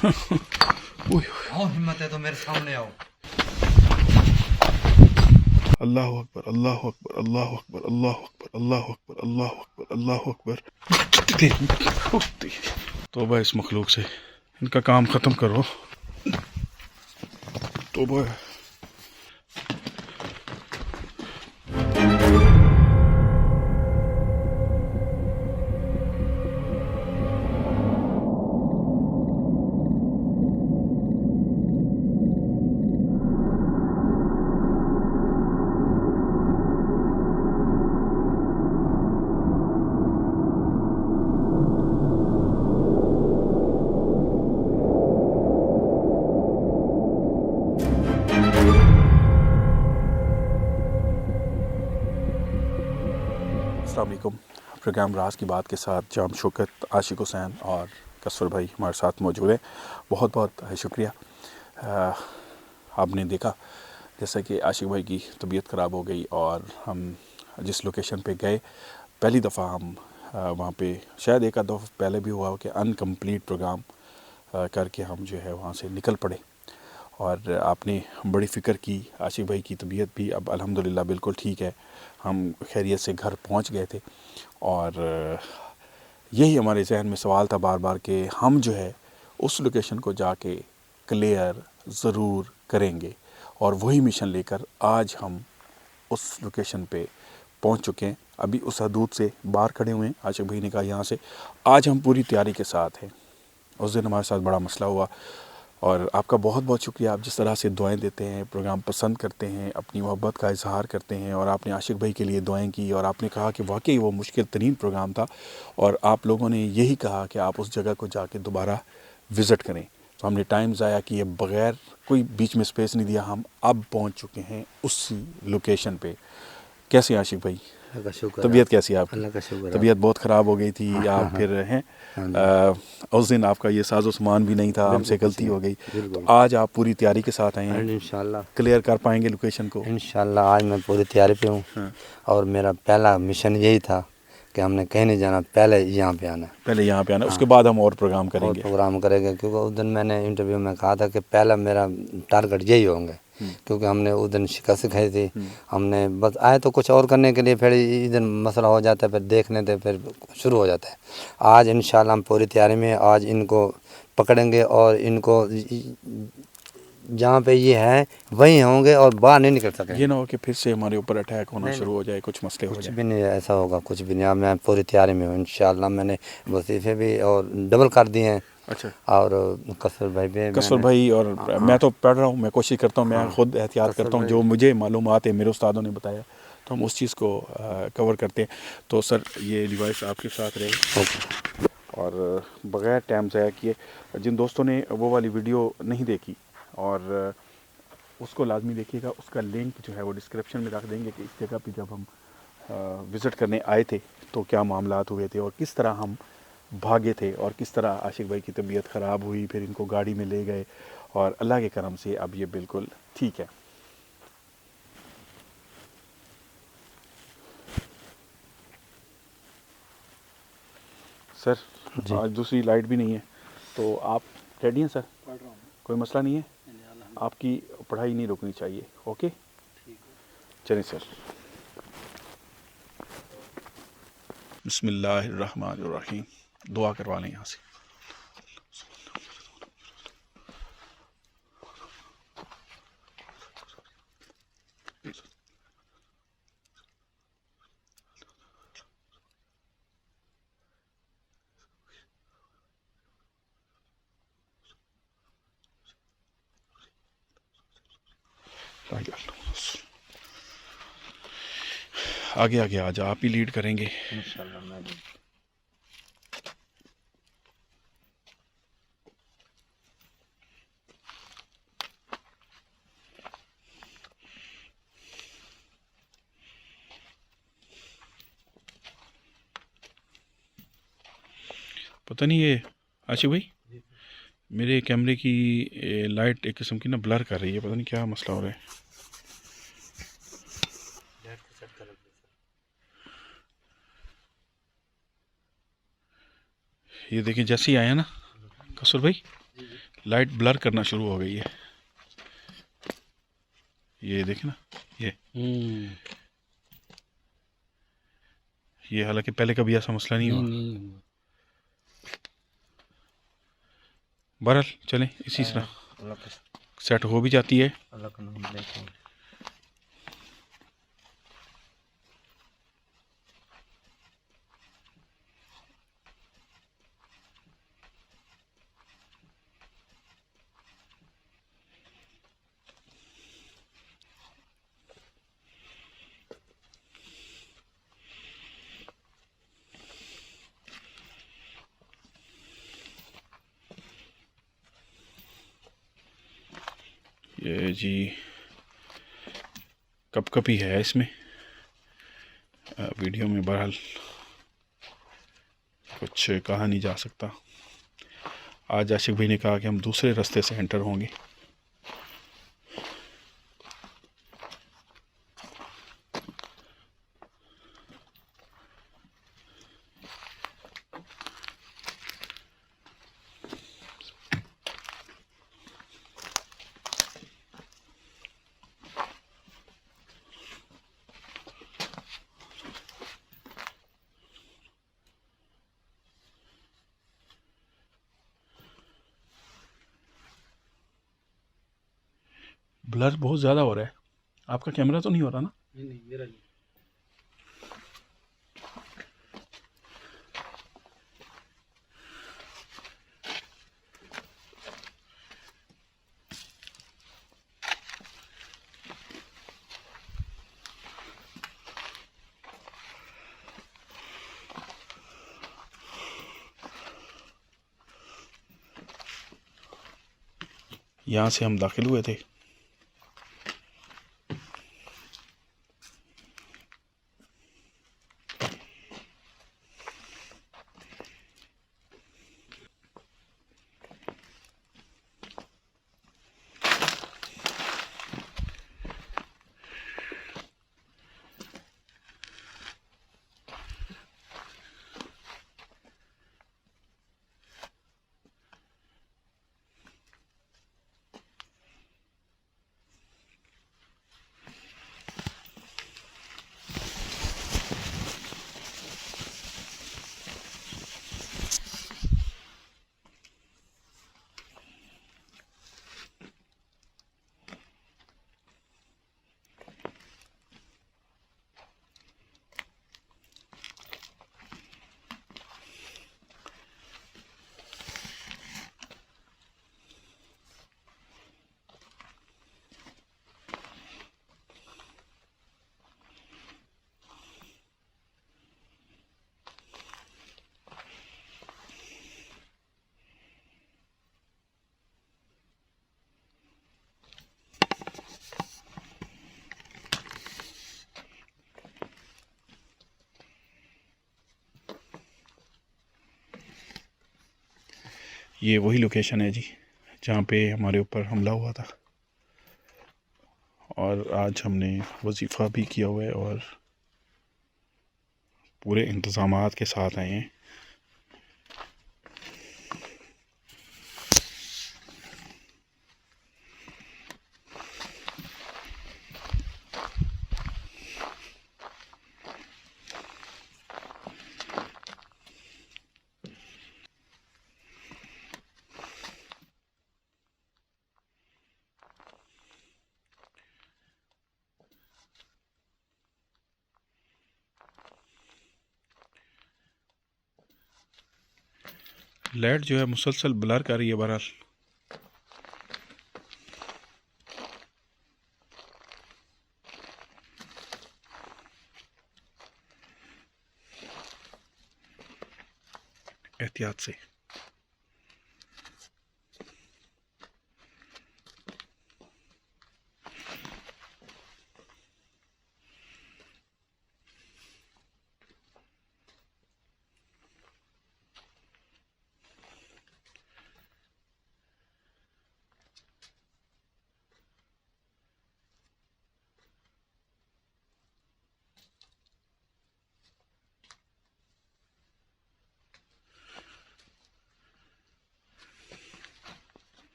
आओ, हिम्मत है तो मेरे सामने आओ। अल्लाह अकबर, अल्लाह अकबर, अल्लाह अकबर, अल्लाह अकबर, अल्लाह अकबर, अल्लाह अकबर, अल्लाह अकबर। तौबा इस मखलूक से, इनका काम ख़त्म करो। तौबा। अस्सलाम वालेकुम। प्रोग्राम राज की बात के साथ जाम शौकत, आशिक हुसैन और कसर भाई हमारे साथ मौजूद हैं। बहुत बहुत शुक्रिया। आपने देखा जैसा कि आशिक भाई की तबीयत ख़राब हो गई और हम जिस लोकेशन पे गए, पहली दफ़ा हम वहाँ पे, शायद एक आध दफ़ा पहले भी हुआ कि अनकम्प्लीट प्रोग्राम करके हम जो है वहाँ से निकल पड़े। और आपने बड़ी फ़िक्र की। आशिक भाई की तबीयत भी अब अल्हम्दुलिल्लाह बिल्कुल ठीक है। हम खैरियत से घर पहुंच गए थे और यही हमारे जहन में सवाल था बार बार कि हम जो है उस लोकेशन को जाके क्लियर ज़रूर करेंगे। और वही मिशन लेकर आज हम उस लोकेशन पे पहुंच चुके हैं। अभी उस हदूद से बाहर खड़े हुए हैं। आशिक भाई ने कहा यहाँ से आज हम पूरी तैयारी के साथ हैं। उस दिन हमारे साथ बड़ा मसला हुआ और आपका बहुत बहुत शुक्रिया। आप जिस तरह से दुआएं देते हैं, प्रोग्राम पसंद करते हैं, अपनी मोहब्बत का इजहार करते हैं। और आपने आशिक भाई के लिए दुआएं की और आपने कहा कि वाकई वो मुश्किल तरीन प्रोग्राम था और आप लोगों ने यही कहा कि आप उस जगह को जाके दोबारा विज़िट करें। तो हमने टाइम ज़ाया किए बग़ैर, कोई बीच में स्पेस नहीं दिया। हम अब पहुँच चुके हैं उसी लोकेशन पर। कैसे आशिक भाई, अल्लाह का शुक्र है। तबीयत कैसी है आपकी? अल्लाह का शुक्र है। तबीयत बहुत ख़राब हो गई थी। हाँ आप हाँ फिर हैं हाँ जी, उस दिन आपका ये साजो सामान भी नहीं था, बिल्कुल हमसे कुछ गलती नहीं, हो गई। तो बिल्कुल। आज आप पूरी तैयारी के साथ आए हैं, इंशाल्लाह क्लियर कर पाएंगे लोकेशन को? इंशाल्लाह आज मैं पूरी तैयारी पे हूँ। हाँ। और मेरा पहला मिशन यही था कि हमने कहीं नहीं जाना, पहले यहाँ पे आना है। पहले यहाँ पे आना, हाँ, उसके बाद हम और प्रोग्राम और करेंगे। प्रोग्राम करेंगे, क्योंकि उस दिन मैंने इंटरव्यू में कहा था कि पहला मेरा टारगेट यही होंगे। क्योंकि हमने उस दिन शिकस्त खाई थी। हमने बस आए तो कुछ और करने के लिए, फिर इधर मसला हो जाता है, फिर देखने थे, फिर शुरू हो जाता है। आज इंशाल्लाह हम पूरी तैयारी में, आज इनको पकड़ेंगे और इनको जहाँ पे ये है वहीं होंगे और बाहर नहीं निकल सकेंगे। ये ना हो कि फिर से हमारे ऊपर अटैक होना नहीं, शुरू हो जाए, कुछ मसले हो कुछ जाए। भी नहीं ऐसा होगा, कुछ भी नहीं। अब मैं पूरी तैयारी में हूँ इंशाल्लाह। मैंने वजीफ़े भी और डबल कर दिए हैं। अच्छा। और कसर भाई भी कसर मैंने, भाई और हाँ मैं तो पढ़ रहा हूँ, मैं कोशिश करता हूँ, मैं हाँ, खुद एहतियात कसर करता हूँ, भाई, जो मुझे मालूमात है मेरे उस्तादों ने बताया तो हम उस चीज़ को कवर करते हैं। तो सर ये डिवाइस आपके साथ रहे। ओके। और बग़ैर टाइम ज़ाया किए, जिन दोस्तों ने वो वाली वीडियो नहीं देखी और उसको लाजमी देखिएगा। उसका लिंक जो है वो डिस्क्रिप्शन में रख देंगे कि इस जगह पे जब हम विज़िट करने आए थे तो क्या मामलात हुए थे और किस तरह हम भागे थे और किस तरह आशिक भाई की तबीयत ख़राब हुई, फिर इनको गाड़ी में ले गए और अल्लाह के करम से अब ये बिल्कुल ठीक है। सर जी, आज दूसरी लाइट भी नहीं है, तो आप रेडी हैं सर? पढ़ रहा हूँ। कोई मसला नहीं है? आपकी पढ़ाई नहीं रुकनी चाहिए। ओके, चलिए सर। बिस्मिल्लाहिर्रहमानिर्रहीम। दुआ करवा लें यहाँ से। आगे आगे आ जा, आप ही लीड करेंगे। इंशाल्लाह मैं भी। पता नहीं ये आशिक भाई, मेरे कैमरे की लाइट एक किस्म की ना ब्लर कर रही है, पता नहीं क्या मसला हो रहा है। ये देखिए जैसे ही आया ना कसुर भाई, लाइट ब्लर करना शुरू हो गई है, ये देखें ना, ये हालांकि पहले कभी ऐसा मसला नहीं हुआ। बहरहाल चलें, इसी तरह सेट हो भी जाती है। ये जी कपकपी है इसमें, वीडियो में बहरहाल कुछ कहा नहीं जा सकता। आज आशिक भाई ने कहा कि हम दूसरे रास्ते से एंटर होंगे। ब्लर बहुत ज़्यादा हो रहा है, आपका कैमरा तो नहीं हो रहा ना? नहीं मेरा नहीं। यहाँ से हम दाखिल हुए थे। ये वही लोकेशन है जी जहाँ पे हमारे ऊपर हमला हुआ था, और आज हमने वजीफ़ा भी किया हुआ है और पूरे इंतज़ामात के साथ आए हैं। लाइट जो है मुसलसल ब्लर कर रही है, बहरहाल एहतियात से।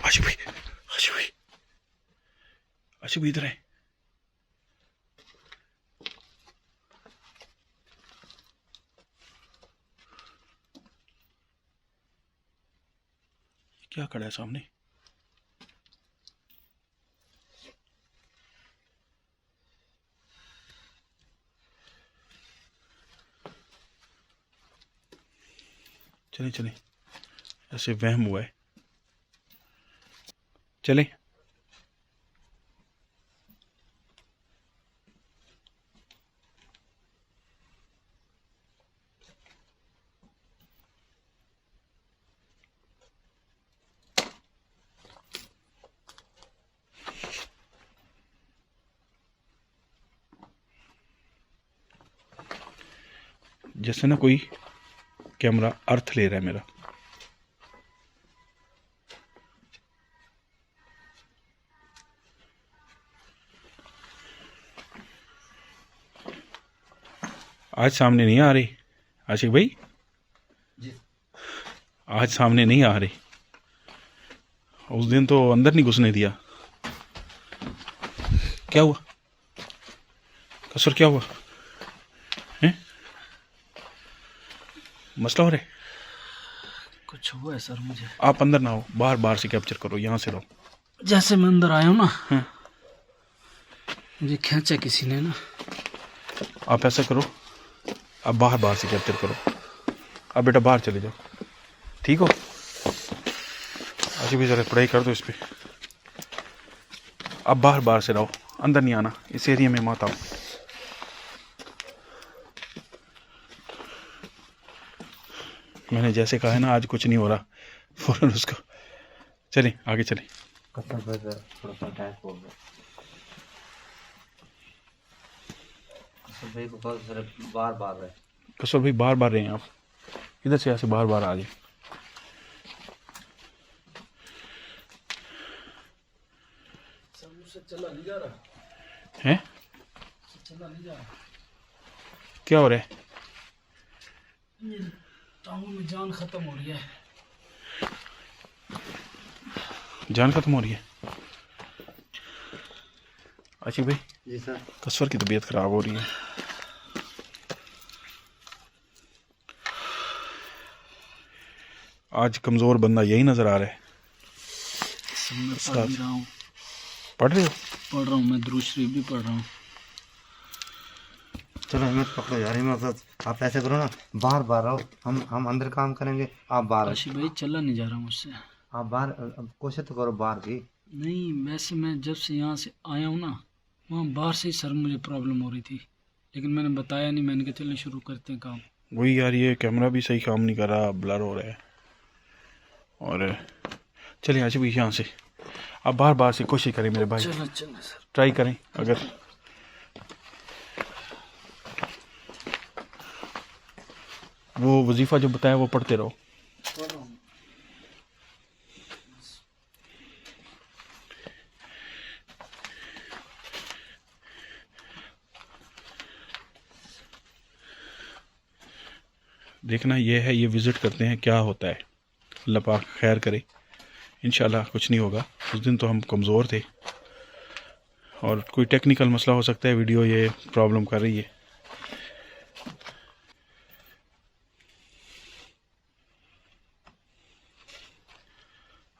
आशिक भाई, आशिक भाई, आशिक भाई इधर है। क्या खड़ा है सामने? चले चले, ऐसे वहम हुआ है, चले। जैसे ना कोई कैमरा अर्थ ले रहा है मेरा। आज सामने नहीं आ रही आशिक भाई, आज सामने नहीं आ रही। उस दिन तो अंदर नहीं घुसने दिया। क्या हुआ कसर, क्या हुआ है? मसला हो रहा है? कुछ हुआ है सर मुझे। आप अंदर ना हो, बाहर बाहर से कैप्चर करो, यहाँ से रहो। जैसे मैं अंदर आया हूँ ना, हाँ। मुझे खींचा किसी ने ना। आप ऐसा करो, आप बाहर बाहर से कैप्चर करो। अब बेटा बाहर चले जाओ, ठीक हो? आज भी ज़रा पढ़ाई कर दो इस पर। अब बाहर बाहर से रहो, अंदर नहीं आना, इस एरिया में मत आओ। मैंने जैसे कहा है ना, आज कुछ नहीं हो रहा, फौरन उसको। चलें आगे चलें। बार बार है कसौर भाई बार बार रहे हैं आप, इधर से ऐसे बार बार आ जाए। चला नहीं जा रहा हैं? चला नहीं जा रहा। क्या हो रहा है? टांगों में जान खत्म हो रही है। जान खत्म हो रही है? आशिक भाई जी सर। कसवर की तबीयत खराब हो रही है। आज कमजोर बंदा यही नजर आ रहा है। पढ़ भी रहा हूँ। पढ़ रहे हो? पढ़ रहा हूँ, मैं दुरूद शरीफ भी पढ़ रहा हूँ। चलो हिम्मत पकड़ो यार, हिम्मत। आप ऐसे करो ना, बाहर बाहर रहो, हम अंदर काम करेंगे, आप बाहर। काशी भाई चला नहीं जा रहा मुझसे। आप बाहर कोशिश तो करो बाहर की। नहीं, वैसे मैं जब से यहाँ से आया हूँ ना, वहाँ बाहर से ही सर मुझे प्रॉब्लम हो रही थी, लेकिन मैंने बताया नहीं। मैंने कहा चलें शुरू करते हैं काम। वही यार, ये कैमरा भी सही काम नहीं कर रहा, ब्लर हो रहा है। और चलिए आशिक भाई यहाँ से आप बाहर बाहर से कोशिश करें मेरे भाई, चलो चलो सर। ट्राई करें। अगर वो वजीफा जो बताया वो पढ़ते रहो। पढ़ रहा हूँ। देखना ये है, ये विज़िट करते हैं क्या होता है। अल्लाह पाक खैर करे, इंशाल्लाह कुछ नहीं होगा। उस दिन तो हम कमज़ोर थे और कोई टेक्निकल मसला हो सकता है, वीडियो ये प्रॉब्लम कर रही है।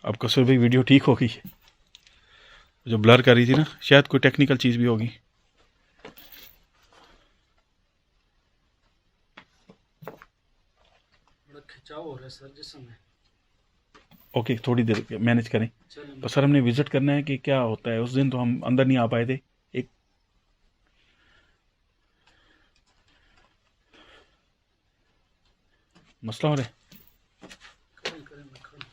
अब कसूर भाई वीडियो ठीक होगी, जो ब्लर कर रही थी ना, शायद कोई टेक्निकल चीज़ भी होगी। बड़ा खिंचाव हो रहा है सर जिसम में। ओके, थोड़ी देर मैनेज करें। चलो तो सर हमने विज़िट करना है कि क्या होता है। उस दिन तो हम अंदर नहीं आ पाए थे, एक मसला हो रहा है। करें करें मैं खड़ा।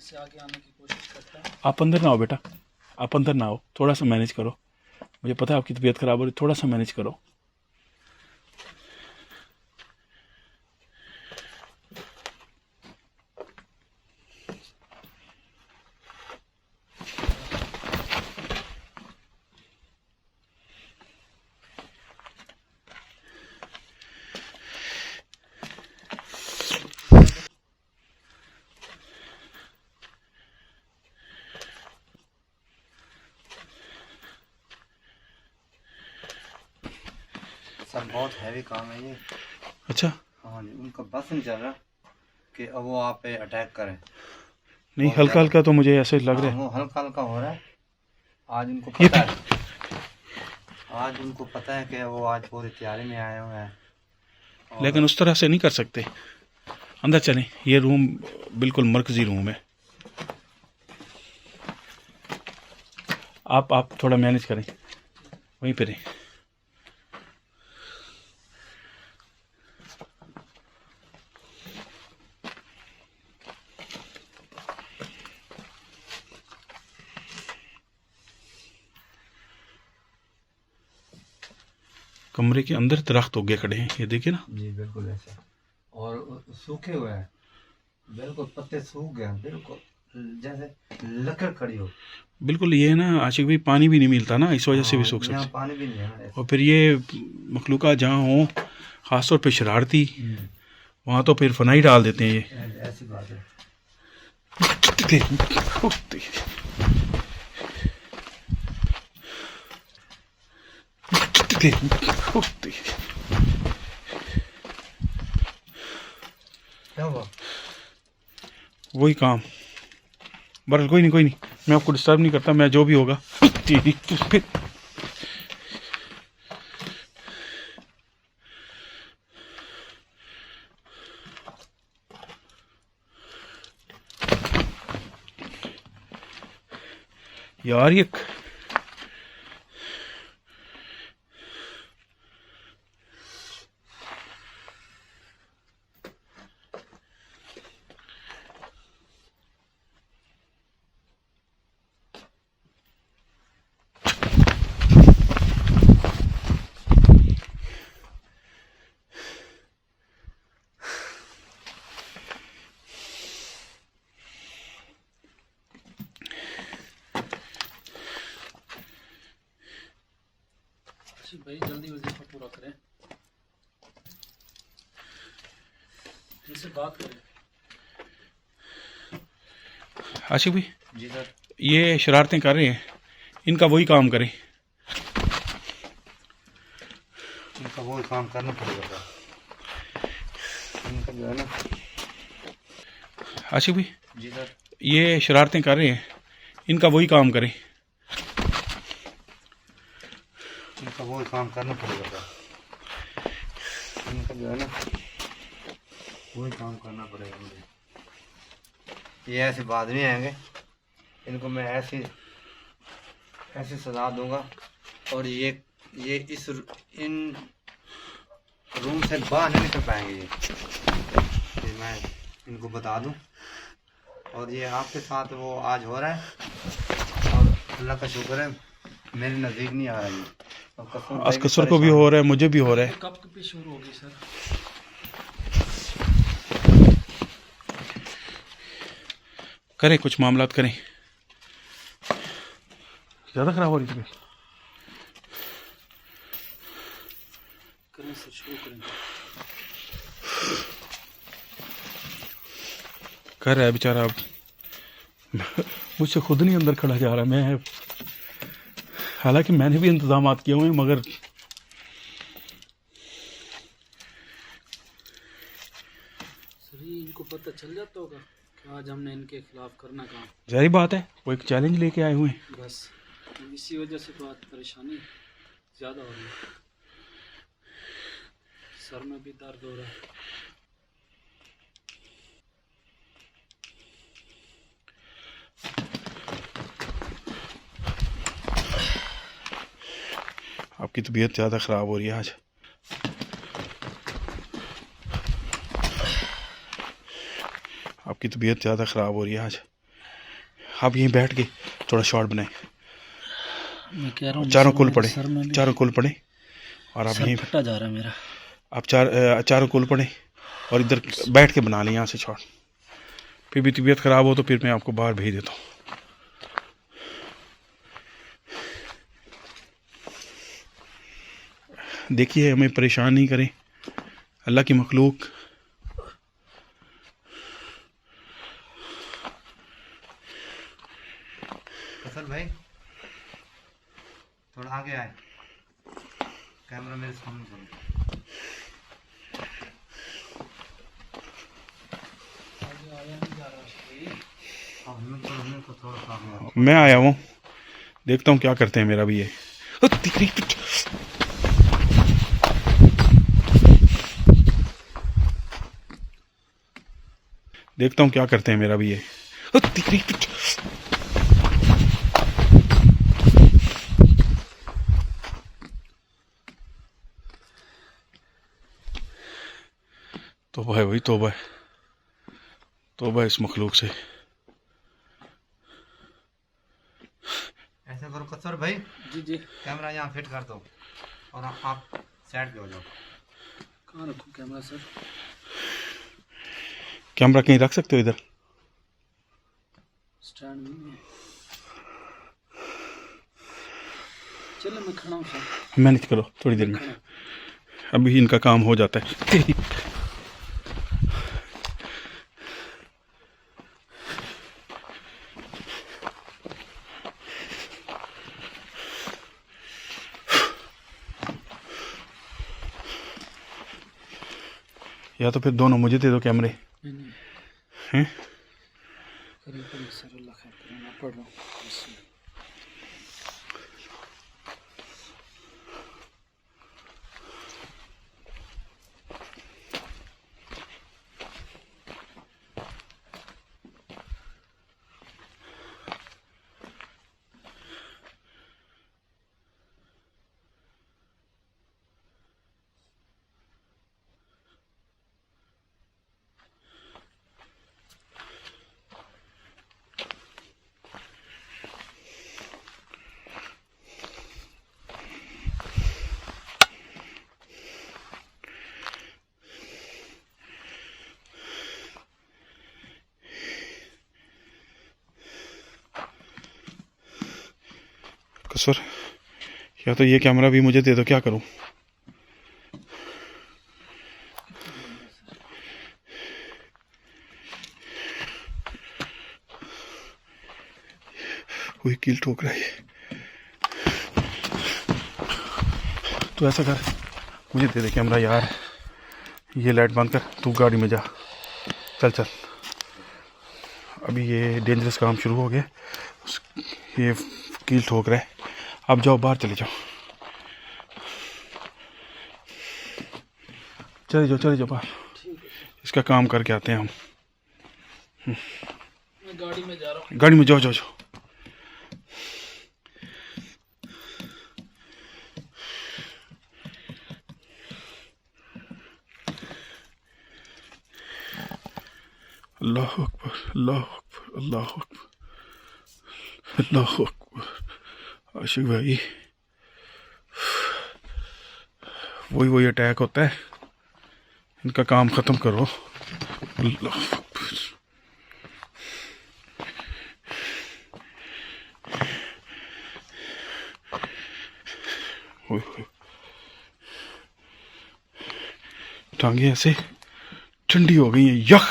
से आगे आने की कोशिश करता हूँ। आप अंदर ना आओ बेटा, आप अंदर ना आओ, थोड़ा सा मैनेज करो। मुझे पता है आपकी तबीयत ख़राब हो रही, थोड़ा सा मैनेज करो। सर बहुत हैवी काम है ये। अच्छा, हाँ जी, उनका बस नहीं चल रहा कि अब वो आप पे अटैक करें। नहीं हल्का हल्का तो मुझे ऐसे लग रहा है। वो हल्का हल्का हो रहा है। आज उनको पता है, आज उनको पता है कि वो आज पूरी तैयारी में आए हुए हैं, लेकिन उस तरह से नहीं कर सकते। अंदर चलें, ये रूम बिल्कुल मरकजी रूम है। आप थोड़ा मैनेज करें, वहीं पे रहें। कमरे के अंदर दरख्त उगे खड़े हैं, ये देखिए ना। जी बिल्कुल ऐसा, और सूखे हुए हैं, बिल्कुल पत्ते सूख गए हैं, बिल्कुल जैसे लकड़ खड़ी हो। बिल्कुल, ये है ना आशिक भाई, पानी भी नहीं मिलता ना, इस वजह से भी सूख यहाँ सकते। पानी भी नहीं है ना। और फिर ये मखलूका जहाँ हो, ख़ासतौर पे शरारती, वहाँ तो फिर फनाई डाल देते हैं ये। ऐसी बात है। क्या हुआ? वही काम। बरल कोई नहीं, मैं आपको डिस्टर्ब नहीं करता, मैं जो भी होगा फिर यार ये भाई जल्दी वजीफा पूरा करें, इनसे बात करें। आशिक भाई, जी सर। ये शरारतें कर रहे हैं, इनका वही काम करें। इनका वही काम करना पड़ेगा इनका जो है ना। आशिक भाई, जी सर। ये शरारतें कर रहे हैं, इनका वही काम करें। इनका वही काम करना पड़ेगा इनका जो है ना, वही काम करना पड़ेगा मुझे। ये ऐसे बाद में आएंगे, इनको मैं ऐसी सजा दूंगा, और ये इन रूम से बाहर नहीं निकल पाएंगे ये मैं इनको बता दूं। और ये आपके साथ वो आज हो रहा है, और अल्लाह का शुक्र है मेरे नज़दीक नहीं आ रहा है। आज कसर को भी हो रहा है, मुझे भी हो रहा है। कब पे शुरू होगी सर? करें कुछ मामलात करें। ज़्यादा ख़राब हो रही थी। करें सर, शुरू करें। कर रहा है बेचारा, अब मुझसे खुद नहीं अंदर खड़ा जा रहा। मैं हालांकि मैंने भी इंतजाम किए हुए हैं, मगर सर इनको पता चल जाता होगा कि आज हमने इनके खिलाफ करना काम। जाहिर बात है, वो एक चैलेंज लेके आए हुए हैं। बस इसी वजह से तो आज परेशानी ज़्यादा हो रही है, सर में भी दर्द हो रहा है। आपकी तबीयत ज़्यादा ख़राब हो रही है आज। आपकी तबीयत ज़्यादा ख़राब हो रही है आज। आप यहीं बैठ के थोड़ा शॉर्ट बनाए, मैं कह रहा हूँ चारों कुल मेरे पड़े, सर में भी चारों कुल पड़े और आप सर यहीं फटा जा रहा है मेरा। आप चारों कुल पड़े और इधर बैठ के बना लें यहाँ से शॉर्ट। फिर भी तबीयत ख़राब हो तो फिर मैं आपको बाहर भेज देता हूँ। देखिए हमें परेशान नहीं करें, अल्लाह की मखलूक। कसर भाई थोड़ा आगे आए, कैमरा मेरे सामने करो। हाँ, हमें तो थोड़ा सा आगे आओ। मैं आया हूँ, देखता हूँ क्या करते हैं मेरा भी ये। देखता हूँ क्या करते हैं मेरा भी ये। तौबा है भाई, तौबा है, तौबा है इस मखलूक से। ऐसे करो कसर भाई, जी जी। कैमरा यहाँ फिट कर दो और आप साइड पे हो जाओ। कहाँ रखूँ कैमरा सर? कैमरा कहीं रख सकते हो इधर? स्टैंड नहीं है। चलो मैं खड़ा हूँ सर। मैनेज करो थोड़ी देर में, अभी इनका काम हो जाता है। या तो फिर दोनों मुझे दे दो कैमरे। नहीं नहीं हैं? करीब सर, अल्लाह खैर करे, मैं पढ़ रहा हूँ। कसर, या तो ये कैमरा भी मुझे दे दो, क्या करूं? कोई कील ठोक रहा है। तो ऐसा कर, मुझे दे दे कैमरा यार। ये लाइट बंद कर, तू गाड़ी में जा, चल चल। अभी ये डेंजरस काम शुरू हो गया, ये कील ठोक रहा है। आप जाओ बाहर, चले जाओ, चले जाओ बाहर। इसका काम करके आते हैं हम। मैं गाड़ी में जा रहा हूँ। गाड़ी में जाओ जाओ जाओ। अल्लाह अकबर, अल्लाह अकबर, अल्लाह अकबर, अल्लाह अकबर। आशिक भाई, वही अटैक होता है, इनका काम ख़त्म करो। अल्लाह अकबर। टांगे ऐसे ठंडी हो गई हैं, यख।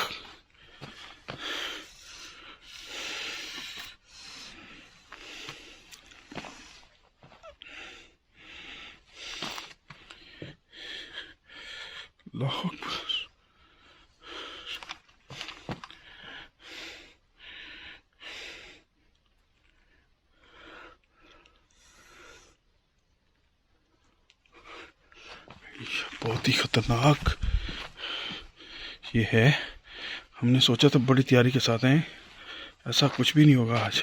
अल्लाह अकबर। बहुत ही खतरनाक ये है। हमने सोचा तो बड़ी तैयारी के साथ आए, ऐसा कुछ भी नहीं होगा आज।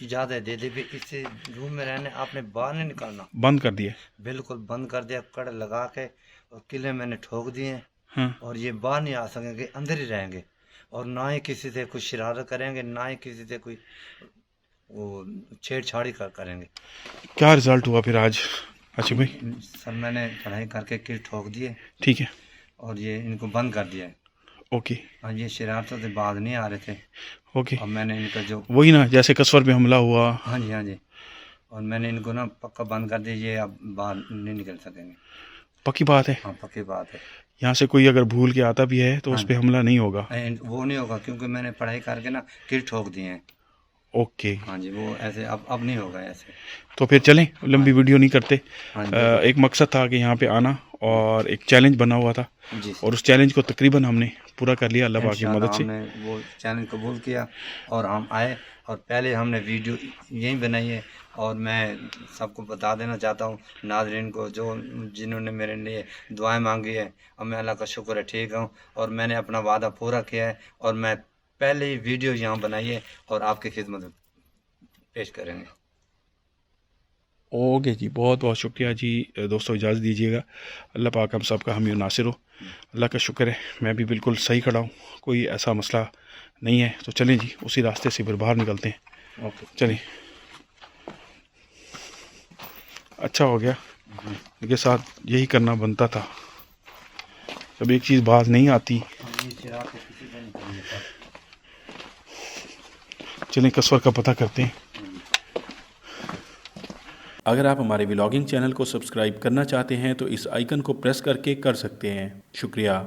इजाज़त दे दी भी इस रूम में रहने, आपने बाहर नहीं निकलना। बंद कर दिए? बिल्कुल बंद कर दिया, कड़ लगा के, और किले मैंने ठोक दिए। हाँ। और ये बाहर नहीं आ सकेंगे, अंदर ही रहेंगे, और ना ही किसी से कुछ शरारत करेंगे, ना ही किसी से कोई वो छेड़छाड़ी करेंगे। क्या रिजल्ट हुआ फिर आज आशिक भाई? सर मैंने पढ़ाई करके किल ठोक दिए, ठीक है, और ये इनको बंद कर दिया है। ओके। हाँ, ये शरारतों से बाज नहीं आ रहे थे। ओके, और मैंने इनका जो, वही ना जैसे कसवर पे हमला हुआ। हाँ जी हाँ जी, और मैंने इनको ना पक्का बंद कर दिया, ये अब बाहर नहीं निकल सकेंगे। पक्की बात है? हाँ पक्की बात है। यहाँ से कोई अगर भूल के आता भी है तो उस हाँ। पर हमला नहीं होगा? वो नहीं होगा, क्योंकि मैंने पढ़ाई करके ना किल ठोक दिए हैं। ओके। हाँ जी, वो ऐसे अब नहीं होगा ऐसे। तो फिर चलें, लंबी वीडियो नहीं करते। हाँ जी, एक मकसद था कि यहाँ पे आना, और एक चैलेंज बना हुआ था, जी और उस चैलेंज को तकरीबन हमने पूरा कर लिया अल्लाह पाक की इंशाल्लाह मदद से। हमने वो चैलेंज कबूल किया और हम आए, और पहले हमने वीडियो यही बनाई है। और मैं सबको बता देना चाहता हूँ नाज़रीन को, जो जिन्होंने मेरे लिए दुआएं मांगी है, और मैं अल्लाह का शुक्र है ठीक हूँ, और मैंने अपना वादा पूरा किया है, और मैं पहले ही वीडियो यहाँ बनाई है और आपकी खिदमत में पेश करेंगे। ओके जी, बहुत बहुत शुक्रिया जी। दोस्तों इजाज़त दीजिएगा। अल्लाह पाक हम सब का हामी नासिर हो। अल्लाह का शुक्र है मैं भी बिल्कुल सही खड़ा हूँ, कोई ऐसा मसला नहीं है। तो चलें जी, उसी रास्ते से फिर बाहर निकलते हैं। ओके, चलें। अच्छा हो गया, इनके साथ यही करना बनता था। जब एक चीज़ बाज नहीं आती, चलें कसवर का पता करते हैं। अगर आप हमारे व्लॉगिंग चैनल को सब्सक्राइब करना चाहते हैं तो इस आइकन को प्रेस करके कर सकते हैं। शुक्रिया।